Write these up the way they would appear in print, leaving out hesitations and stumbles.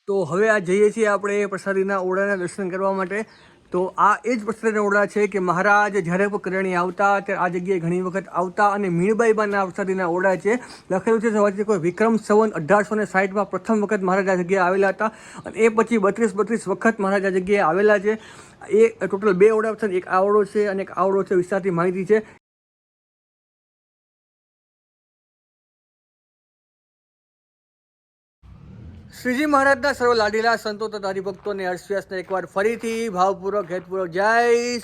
તો હવે આ જઈએ છીએ આપણે પ્રસાદીના ઓરડાના દર્શન કરવા માટે. તો આ એ જ પ્રસાદીના ઓરડા છે કે મહારાજ જ્યારે પણ કરિયાણી આવતા ત્યારે આ જગ્યાએ ઘણી વખત આવતા અને મીણબાઈબાના પ્રસાદીના ઓરડા છે. લખેલું છે સવારથી કોઈ વિક્રમ સંવત 1860માં પ્રથમ વખત મહારાજ આ જગ્યાએ આવેલા હતા અને એ પછી 32 વખત મહારાજ આ જગ્યાએ આવેલા છે. એ ટોટલ 2 ઓરડા છે, એક આ ઓરડો છે અને એક આ ઓરડો છે. વિસ્તારથી માહિતી છે. શ્રીજી મહારાજના સર્વ લાડીલા સંતો તથા હરિભક્તોને હર્ષવ્યાસને એકવાર ફરીથી ભાવપૂર્વક હેતપૂર્વક જય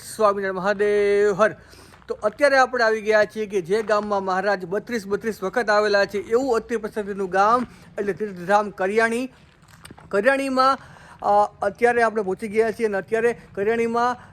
સ્વામિનારાયણ મહાદેવ હર. તો અત્યારે આપણે આવી ગયા છીએ કે જે ગામમાં મહારાજ 32 વખત આવેલા છે એવું અતિ પ્રસિદ્ધનું ગામ એટલે તીર્થધામ કરિયાણી. કરિયાણીમાં અત્યારે આપણે પહોંચી ગયા છીએ અને અત્યારે કરિયાણીમાં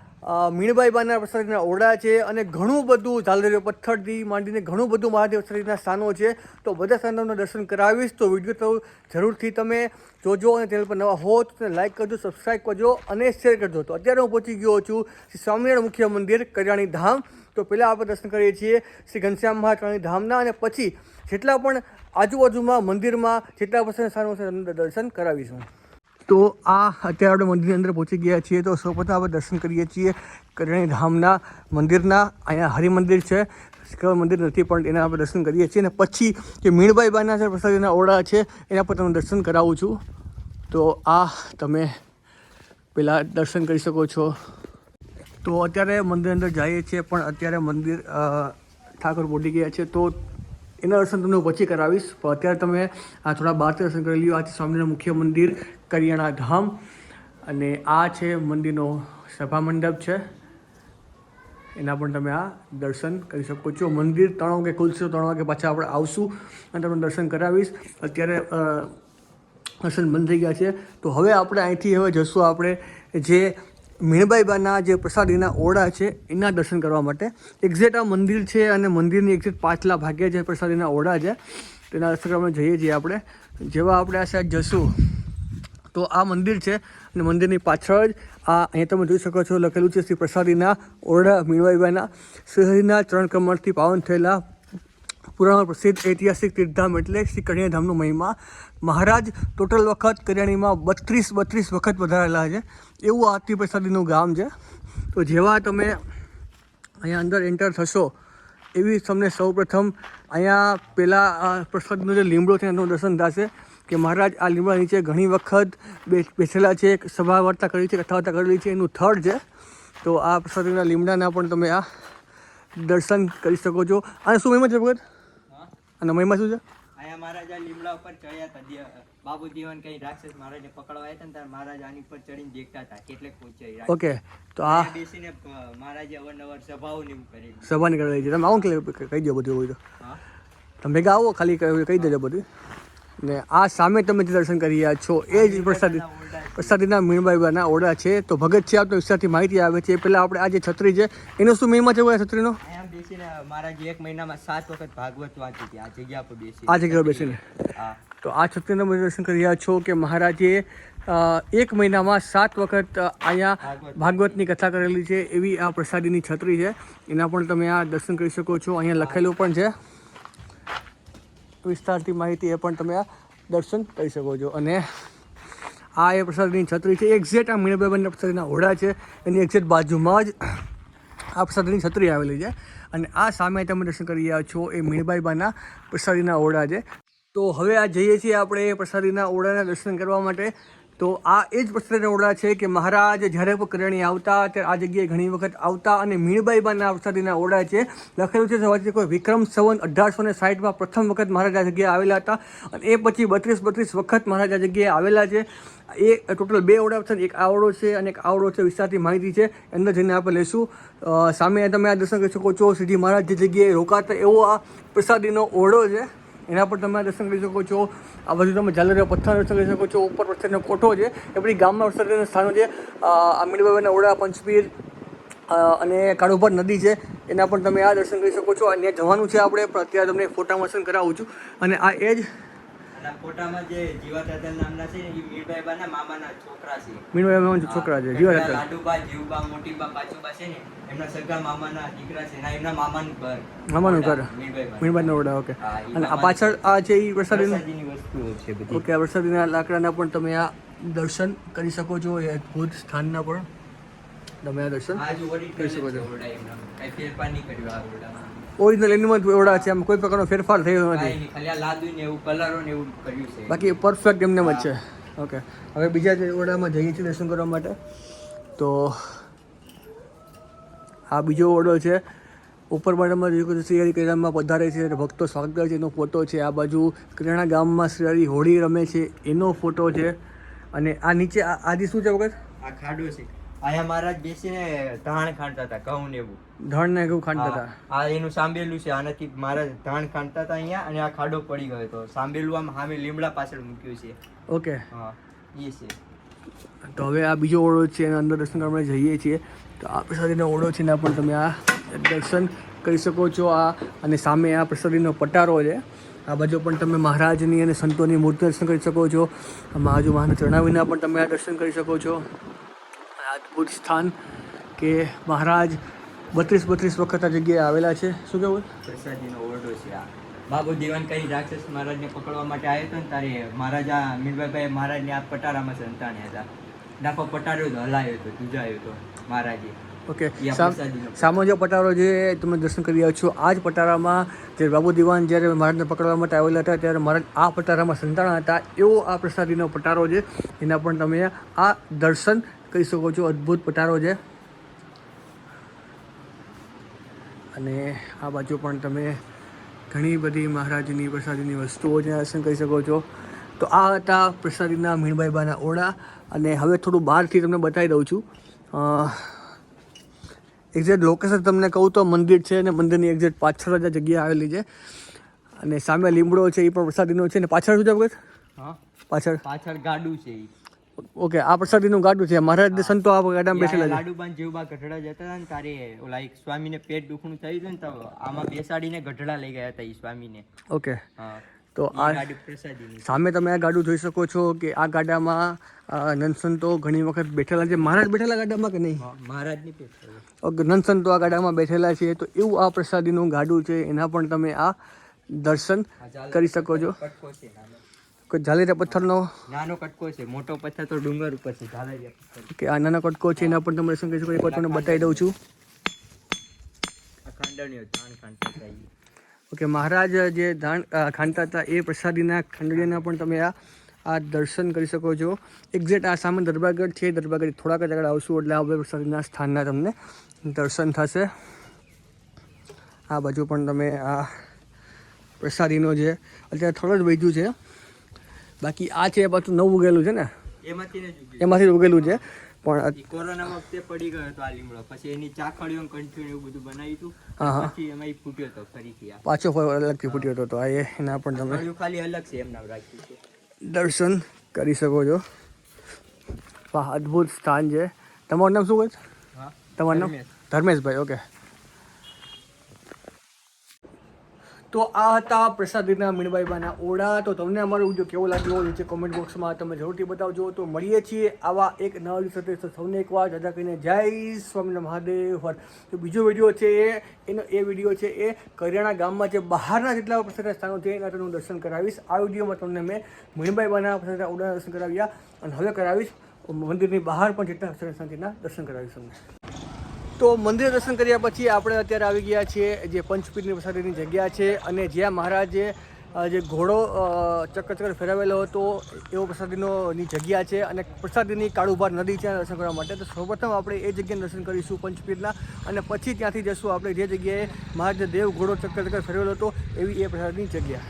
મીણબાઈબાના પ્રસાદીના ઓરડા છે અને ઘણું બધું ઝાલરીઓ પથ્થરથી માંડીને ઘણું બધું મહાદેવ પ્રસાદીના સ્થાનો છે. તો બધા સ્થાનોના દર્શન કરાવીશ. તો વિડીયો તો જરૂરથી તમે જોજો અને ચેનલ પર નવા હો તો લાઈક કરજો, સબસ્ક્રાઈબ કરજો અને શેર કરજો. તો અત્યારે હું પહોંચી ગયો છું શ્રી સ્વામિનારાયણ મુખ્ય મંદિર કરિયાણી ધામ. તો પહેલાં આપણે દર્શન કરીએ છીએ શ્રી ઘનશ્યામ મહારાજ ધામના અને પછી જેટલા પણ આજુબાજુમાં મંદિરમાં જેટલા પ્રસાદના સ્થાનો છે દર્શન કરાવીશું. તો આ અત્યારે આપણે મંદિરની અંદર પહોંચી ગયા છીએ. તો સૌપ્રથમ આપણે દર્શન કરીએ છીએ કરિયાણી ધામના મંદિરના. અહીંયા હરિમંદિર છે, કેવળ મંદિર નથી પણ એના આપણે દર્શન કરીએ છીએ અને પછી જે મીણબાઈબાના જે પ્રસાદીના ઓરડા છે એના પર તમને દર્શન કરાવું છું. તો આ તમે પહેલાં દર્શન કરી શકો છો. તો અત્યારે મંદિર અંદર જઈએ છીએ પણ અત્યારે મંદિર ઠાકોર બોલી ગયા છે તો એના દર્શન તમને પછી કરાવીશ. પણ અત્યારે તમે આ થોડા બહારથી દર્શન કરી લ્યો. આ સ્વામિનારાયણ મુખ્ય મંદિર કરિયાણા ધામ અને આ છે મંદિરનો સભા મંડપ છે. એના પણ તમે આ દર્શન કરી શકો છો. મંદિર 3 વાગે ખુલશે. 3 વાગે પાછા આપણે આવશું અને તમને દર્શન કરાવીશ. અત્યારે દર્શન બંધ થઈ ગયા છે. તો હવે આપણે અહીંથી હવે જશું આપણે જે મીણબાઈબાના જે પ્રસાદીના ઓરડા છે એના દર્શન કરવા માટે. એક્ઝેક્ટ આ મંદિર છે અને મંદિરની એક્ઝેક્ટ પાછલા ભાગે જે પ્રસાદીના ઓરડા છે તેના દર્શન કરવા જઈએ છીએ આપણે. જેવા આપણે આ સાઈડ જશું તો આ મંદિર છે અને મંદિરની પાછળ જ આ અહીં તમે જોઈ શકો છો લખેલું છે શ્રી પ્રસાદીના ઓરડા મીણબાઈબાના. શ્રીહરિના ચરણ કમળથી પાવન થયેલા પુરાણ પ્રસિદ્ધ ઐતિહાસિક તીર્થધામ એટલે શ્રી કરિયાણી ધામનો મહિમા. મહારાજ ટોટલ વખત કરિયાણીમાં 32 વખત વધારેલા છે એવું આ અતિ પ્રસાદીનું ગામ છે. તો જેવા તમે અહીંયા અંદર એન્ટર થશો એવી તમને સૌપ્રથમ અહીંયા પહેલાં પ્રસાદનો જે લીમડો છે એનું દર્શન થશે કે મહારાજ આ લીમડા નીચે ઘણી વખત બેસેલા છે, સભા વાર્તા કરી છે, કથા વાર્તા કરેલી છે. એનું થડ છે. તો આ પ્રસાદીના લીમડાના પણ તમે આ દર્શન કરી શકો છો. અને શું મહિમા છે ભગત? અને મહિમા શું છે? અહીંયા મહારાજા લીમડા ઉપર ચડ્યા હતા. બાબુ દીવાન કઈ રાક્ષસ મહારાજને પકડવા આવ્યા હતા ને ત્યારે મહારાજ આની પર ચડીને દેખતા હતા કેટલેક પહોંચ્યા. ઓકે. તો આ બેસીને મહારાજે અવારનવાર સભાઓ ને એવું કરેલી. સભાની કરેલી છે. તમે આવો કે કહી દો બધું હોય તો. તમે ભેગા આવો ખાલી કહી દેજો બધું. ને આ સામે તમે જે દર્શન કરી રહ્યા છો એ જ પ્રસાદીના મીણબાઈબાના ઓરડા છે. તો ભગત છે આપતો વિસ્તારથી માહિતી આવે છે. પહેલાં આપણે આ જે છત્રી છે એનો શું મહિમા છે છત્રીનો? બેસીને મહારાજ 1 મહિનામાં 7 વખત ભાગવત વાંચી હતી આ જગ્યા પર બેસી. આ જગ્યા બેસીને. તો આ છત્રીના તમે દર્શન કરી રહ્યા છો કે મહારાજે 1 મહિનામાં 7 વખત અહીંયા ભાગવતની કથા કરેલી છે એવી આ પ્રસાદીની છત્રી છે. એના પણ તમે આ દર્શન કરી શકો છો. અહીંયા લખેલું પણ છે વિસ્તારથી માહિતી, એ પણ તમે આ દર્શન કરી શકો છો. અને આ એ પ્રસાદીની છત્રી છે. એક્ઝેક્ટ આ મીણબાઈબાના પ્રસાદીના ઓરડા છે એની એક્ઝેક્ટ બાજુમાં જ આ પ્રસાદીની છત્રી આવેલી છે. અને આ સામે તમે દર્શન કરી રહ્યા છો એ મીણબાઈબાના પ્રસાદીના ઓરડા છે. તો હવે આ જઈએ છીએ આપણે પ્રસાદીના ઓરડાના દર્શન કરવા માટે. તો આ એ જ પ્રસાદીના ઓરડા છે કે મહારાજ જ્યારે પણ કરિયાણી આવતા ત્યારે આ જગ્યાએ ઘણી વખત આવતા અને મીણબાઈબાના પ્રસાદીના ઓરડા છે. લખેલું છે સવારથી કોઈ વિક્રમ સંવત 1860માં પ્રથમ વખત મહારાજ આ જગ્યાએ આવેલા હતા અને એ પછી 32 વખત મહારાજ આ જગ્યાએ આવેલા છે. એ ટોટલ 2 ઓરડા છે, એક આ ઓરડો છે અને એક આ ઓરડો છે. વિસ્તારથી માહિતી છે અંદર જઈને આપણે લઈશું. સામે તમે આ દર્શન કરી શકો છો. શ્રીજી મહારાજ જે જગ્યાએ રોકાતા એવો આ પ્રસાદીનો ઓરડો છે. એના પર તમે દર્શન કરી શકો છો. આ બધું તમે ઝાલરીઓ પથ્થર દર્શન કરી શકો છો. ઉપર વરસાદનો કોઠો છે એ બધી ગામમાં વરસાદના સ્થાનો છે. આ મીણબાઈબાના ઓરડા, પંચપીર અને કાળુભર નદી છે એના પણ તમે આ દર્શન કરી શકો છો. અને જવાનું છે આપણે પણ અત્યારે તમને ફોટામાં દર્શન કરાવું છું. અને આ એ જ ફોટામાં જે જીવાતાતલ નામના છે ને એ મીણબાઈબાના મામાના છોકરા છે. મીણબાઈબાના છોકરા છે જીવાતાતલ. લાડુબા, જીવબા, મોટીબા, પાછુબા છે ને એમના સગા મામાના દીકરા છે. ના એમના મામાનું ઘર. મામાનું ઘર મીણબાઈના ઓરડા. ઓકે. અને આ પાછળ આ છે એ વરસાદીની વસ્તુઓ છે બધી. ઓકે. આ વરસાદીના લાકડાના પણ તમે આ દર્શન કરી શકો છો એ અદ્ભુત સ્થાનના પણ તમે આ દર્શન આ જો કરી ઓરિજિનલ શકો છે છો. ઓરડા એમના. કાંઈ ફેરફાર નહીં કર્યો આ ઓરડામાં. ઓરિજિનલ એનું જ ઓરડા છે, આમાં કોઈ પ્રકારનો ફેરફાર થયો કાંઈ નથી, નહીં, ખાલી આ લાદું ને એવું કલરો ને એવું કર્યું છે. બાકી પરફેક્ટ એમને જ છે. ઓકે, હવે બીજા જે ઓરડામાં જઈએ છીએ દર્શન કરવા માટે. તો આ બીજો ઓરડો છે. ઉપર માળામાં જોયું કે શ્રી હરિ કરિયાણામાં પધારે છે અને ભક્તો સ્વાગત કરે છે એનો ફોટો છે. આ બાજુ કરિયાણા ગામમાં શ્રી હરિ હોળી રમે છે એનો ફોટો છે. અને આ નીચે આ જે શું છે વખત આ ખાડો છે. અહીંયા મહારાજ બેસીને ધાણ ખાંડતા હતા, ઘઉં ને એવું. ધણ ને એવું ખાંડતા હતા. આ એનું સાંભેલું છે. આનાથી મહારાજ ધાણ ખાંડતા હતા અહીંયા, અને આ ખાડો પડી ગયો હતો. સાંભેલું આમ સામે લીમડા પાછળ મૂક્યું છે. ઓકે, હા, એ છે. તો હવે આ બીજો ઓરડો છે એના અંદર દર્શન કરવા જઈએ છીએ. તો આ પ્રસાદીનો ઓરડો છે એના પણ તમે આ દર્શન કરી શકો છો. આ અને સામે આ પ્રસાદીનો પટારો છે. આ બાજુ પણ તમે મહારાજની અને સંતોની મૂર્તિ દર્શન કરી શકો છો. આમાં હજુ મહારાજ ચરણાવીના પણ તમે આ દર્શન કરી શકો છો. આ અદ્ભુત સ્થાન કે મહારાજ 32 વખત આ જગ્યાએ આવેલા છે. શું કહેવું? પ્રસાદીનો ઓરડો છે આ. બાબુ દીવાન કઈ રાક્ષસ મહારાજને પકડવા માટે આવ્યો હતો ને તારે મહારાજા મીણભાઈ મહારાજને આ પટારામાં સંતાણ્યા હતા. નાખો પટારો જ હલાયો હતો, ધુજાયો હતો મહારાજે. ઓકે, એ આ પ્રસાદીનો સામે જે પટારો જે તમે દર્શન કરી રહ્યા છો, આ જ પટારામાં જે બાબુ દીવાન જ્યારે મહારાજને પકડવા માટે આવેલા હતા ત્યારે મહારાજ આ પટારામાં સંતાણા હતા. એવો આ પ્રસાદીનો પટારો છે, એના પણ તમે આ દર્શન કરી શકો છો. અદ્ભુત પટારો છે. અને આ બાજુ પણ તમે ઘણી બધી મહારાજની પ્રસાદીની વસ્તુઓ છે દર્શન કરી શકો છો. તો આ હતા પ્રસાદીના મીણબાઈ બાના ઓરડા. અને હવે થોડું બહારથી તમને બતાવી દઉં છું. એક્ઝેક્ટ લોકેશન તમને કહું તો મંદિર છે અને મંદિરની એક્ઝેક્ટ પાછળ જ આ જગ્યા આવેલી છે. અને સામે લીમડો છે એ પણ પ્રસાદીનો છે. અને પાછળ શું છે વખત? હા, પાછળ ગાડું છે ઈ. ઓકે, આ પ્રસાદીનું ગાડું છે. મહારાજ સંતો આ ગાડામાં બેસેલા છે. લાડુબાન જેવબા ગઢડા જતા હતા ને તારે ઓલા એક સ્વામીને પેટ દુખણું થયું હતું ને, તો આમાં બેસાડીને ગઢડા લઈ ગયા હતા ઈ સ્વામીને. ઓકે, હા, તો ઈ આ ગાડી પ્રસાદીની. સામે તમે આ ગાડું જોઈ શકો છો કે આ ગાડામાં નંદસંતો ઘણી વખત બેઠેલા છે. મહારાજ બેઠેલા ગાડામાં કે નહીં? હા, મહારાજની પેટ થયું. ઓકે, નંદસંતો આ ગાડામાં બેઠેલા છે. તો એવું આ પ્રસાદીનું ગાડું છે, એના પણ તમે આ દર્શન કરી શકો છો. કટકો છે નાનો. કોઈ ઝાલેરા પથ્થરનો નાનો કટકો છે, મોટો પથ્થર તો ડુંગર ઉપર છે, ઝાલરિયા પથ્થર. કે આ નાનો કટકો છે એના પણ તમે દર્શન કરી શકો. એક વાર તમને બતાવી દઉં છું. આ ખાંડણીઓ ધાણ ખાંડતા હતા ઈ. ઓકે, મહારાજ જે ધાણ ખાંડતા હતા એ પ્રસાદીના ખંડણીના પણ તમે આ દર્શન કરી શકો છો. એક્ઝેક્ટ આ સામે દરબારગઢ છે. દરબારગઢ થોડાક જ આગળ આવશું એટલે આ પ્રસાદીના સ્થાનના તમને દર્શન થશે. આ બાજુ પણ તમે આ પ્રસાદીનો જે અત્યારે થોડો જ વૈધું છે, બાકી આ છે એ પાછું નવું ઉગેલું છે ને, એમાંથી ને જ ઉગ્યું. એમાંથી જ ઉગેલું છે. પણ ઈ કોરોના વખતે પડી ગયો હતો આ લીમડો. પછી એની ચાખડીઓ કંઠીઓ એવું બધું બનાવ્યું હતું. હા, હા. પછી એમાં ઈ ફૂટ્યો હતો ફરીથી આ. પાછો અલગથી ફૂટ્યો હતો. તો આ એના પણ તમે ગળ્યું ખાલી અલગ છે એમના રાખ્યું છે. દર્શન કરી શકો છો. વાહ, અદ્ભુત સ્થાન છે. તમારું નામ શું છે? હા, તમારું નામ? ધર્મેશ. ધર્મેશભાઈ. ઓકે, તો આ હતા પ્રસાદીના મીણબાઈ બાના ઓરડા. તો તમને અમારો વિડીયો કેવો લાગ્યો નીચે કોમેન્ટ બોક્સમાં તમે જરૂરથી બતાવજો. તો મળીએ છીએ આવા એક નવા વિડીયો સાથે. તો સૌને એકવાર દાદા કહીને જય સ્વામિનારાયણ મહાદેવ હર. તો બીજો વિડીયો છે એ વિડીયો છે એ કરિયાણા ગામમાં જે બહારના જેટલા પ્રસાદના સ્થાનો છે એના હું દર્શન કરાવીશ. આ વિડીયોમાં તમને મેં મીણબાઈ બાના પ્રસાદના ઓરડાના દર્શન કરાવ્યા અને હવે કરાવીશ મંદિરની બહાર પણ જેટલા પ્રસાદના સ્થાનના દર્શન કરાવીશ તમને. તો મંદિર દર્શન કર્યા પછી આપણે અત્યારે આવી ગયા છીએ જે પંચપીરની પ્રસાદીની જગ્યા છે અને જ્યાં મહારાજે જે ઘોડો ચક્કર ફેરવેલો હતો એવો પ્રસાદીની જગ્યા છે અને પ્રસાદીની કાળુભાર નદી છે દર્શન કરવા માટે. તો સૌપ્રથમ આપણે એ જગ્યાએ દર્શન કરીશું પંચપીરના, અને પછી ત્યાંથી જશું આપણે જે જગ્યાએ મહારાજે દેવ ઘોડો ચક્કર ફેરવેલો હતો એવી એ પ્રસાદની જગ્યા.